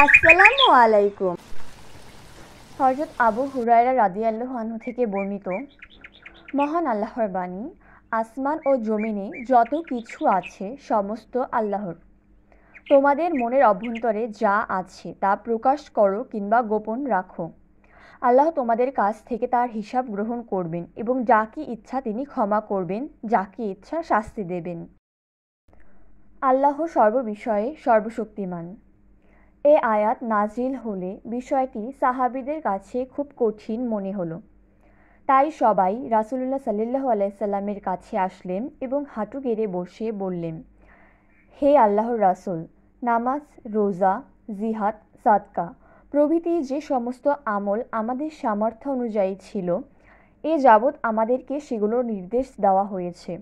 আসসালামু আলাইকুম। হযরত আবু হুরায়রা রাদিয়াল্লাহু আনহু থেকে বর্ণিত, মহান আল্লাহর বাণী, আসমান ও জমিনে যত কিছু আছে সমস্ত আল্লাহর। তোমাদের মনের অভ্যন্তরে যা আছে তা প্রকাশ করো কিংবা গোপন রাখো, আল্লাহ তোমাদের কাছ থেকে তার হিসাব গ্রহণ করবেন এবং যাকে ইচ্ছা তিনি ক্ষমা করবেন, যাকে ইচ্ছা শাস্তি দেবেন। আল্লাহ সর্ববিষয়ে সর্বশক্তিমান। এ আয়াত নাজিল হলে বিষয়টি সাহাবীদের কাছে খুব কঠিন মনে হলো। তাই সবাই রাসূলুল্লাহ সাল্লাল্লাহু আলাইহি সাল্লামের কাছে আসলেন এবং হাঁটু গেড়ে বসে বললেন, হে আল্লাহর রাসূল, নামাজ, রোজা, জিহাদ, সাদকা প্রভৃতি যে সমস্ত আমল আমাদের সামর্থ্য অনুযায়ী ছিল, এ যাবৎ আমাদেরকে সেগুলোর নির্দেশ দেওয়া হয়েছে।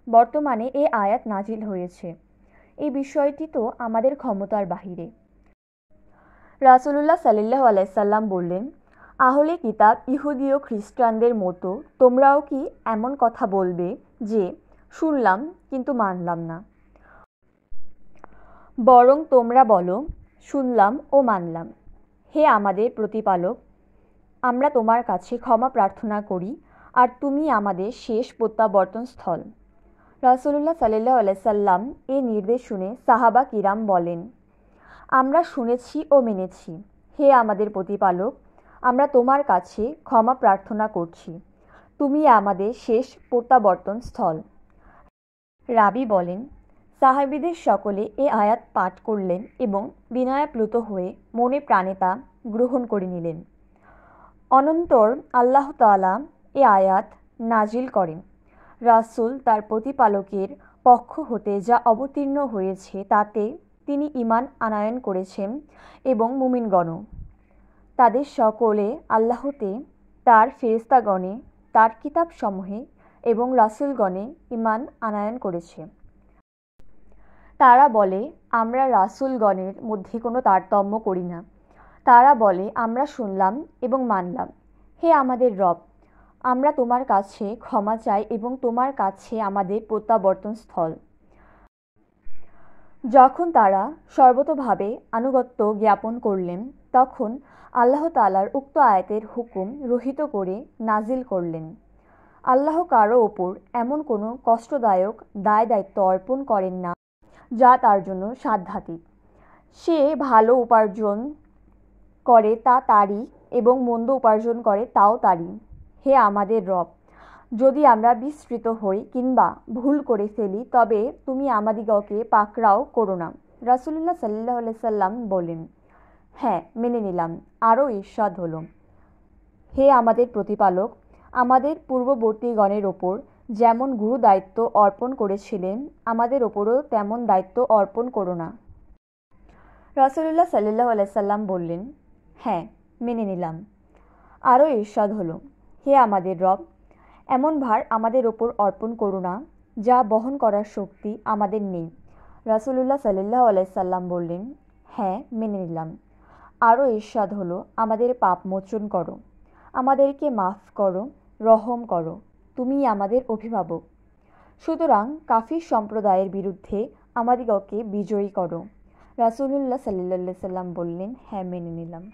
বর্তমানে এ আয়াত নাজিল হয়েছে। এই বিষয়টি তো আমাদের ক্ষমতার বাহিরে। রাসূলুল্লাহ সাল্লাল্লাহু আলাইহি সাল্লাম বললেন, আহলে কিতাব ইহুদি ও খ্রিস্টানদের মতো তোমরাও কি এমন কথা বলবে যে শুনলাম কিন্তু মানলাম না? বরং তোমরা বলো, শুনলাম ও মানলাম। হে আমাদের প্রতিপালক, আমরা তোমার কাছে ক্ষমা প্রার্থনা করি আর তুমি আমাদের শেষ প্রত্যাবর্তন স্থল। রাসূলুল্লাহ সাল্লাল্লাহু আলাইহি সাল্লাম এ নির্দেশ শুনে সাহাবা কিরাম বলেন, আমরা শুনেছি ও মেনেছি। হে আমাদের প্রতিপালক, আমরা তোমার কাছে ক্ষমা প্রার্থনা করছি, তুমি আমাদের শেষ প্রত্যাবর্তন স্থল। রাবি বলেন, সাহাবীদের সকলে এ আয়াত পাঠ করলেন এবং বিনয়াপ্লুত হয়ে মনে প্রাণে তা গ্রহণ করে নিলেন। অনন্তর আল্লাহ তাআলা এ আয়াত নাজিল করেন, রাসূল তার প্রতিপালকের পক্ষ হতে যা অবতীর্ণ হয়েছে তাতে তিনি ঈমান আনয়ন করেছেন এবং মুমিনগণও। তাদের সকলে আল্লাহতে, তার ফেরেশতাগণে, তার কিতাবসমূহে এবং রাসূলগণে ঈমান আনয়ন করেছে। তারা বলে, আমরা রাসূলগণের মধ্যে কোনো তারতম্য করি না। তারা বলে, আমরা শুনলাম এবং মানলাম। হে আমাদের রব, আমরা তোমার কাছে ক্ষমা চাই এবং তোমার কাছে আমাদের প্রত্যাবর্তন স্থল। যখন তারা সর্বতোভাবে আনুগত্য জ্ঞাপন করলেন, তখন আল্লাহ তাআলার উক্ত আয়াতের হুকুম রহিত করে নাজিল করলেন, আল্লাহ কারো ওপর এমন কোনো কষ্টদায়ক দায় দায়িত্ব অর্পণ করেন না যা তার জন্য সাধ্যাতীত। সে ভালো উপার্জন করে তা তারই এবং মন্দ উপার্জন করে তাও তারই। হে আমাদের রব, যদি আমরা বিস্মৃত হই কিংবা ভুল করে ফেলি তবে তুমি আমাদিগকে পাকড়াও করো না। রাসূলুল্লাহ সাল্লাল্লাহু আলাইহি সাল্লাম বলেন, হ্যাঁ, মেনে নিলাম। আরও ইরশাদ হলো, হে আমাদের প্রতিপালক, আমাদের পূর্ববর্তীগণের ওপর যেমন গুরু দায়িত্ব অর্পণ করেছিলেন, আমাদের ওপরও তেমন দায়িত্ব অর্পণ করো না। রাসূলুল্লাহ সাল্লাল্লাহু আলাইহি সাল্লাম বললেন, হ্যাঁ, মেনে নিলাম। আরও ইরশাদ হলো, হে আমাদের রব, এমন ভার আমাদের ওপর অর্পণ করো না যা বহন করার শক্তি আমাদের নেই। রাসূলুল্লাহ সাল্লাল্লাহু আলাইহি সাল্লাম বললেন, হ্যাঁ, মেনে নিলাম। আরও ইরশাদ হলো, আমাদের পাপ মোচন করো, আমাদেরকে মাফ করো, রহম করো, তুমিই আমাদের অভিভাবক। সুতরাং কাফির সম্প্রদায়ের বিরুদ্ধে আমাদিগকে বিজয়ী করো। রাসূলুল্লাহ সাল্লাল্লাহু আলাইহি সাল্লাম বললেন, হ্যাঁ, মেনে নিলাম।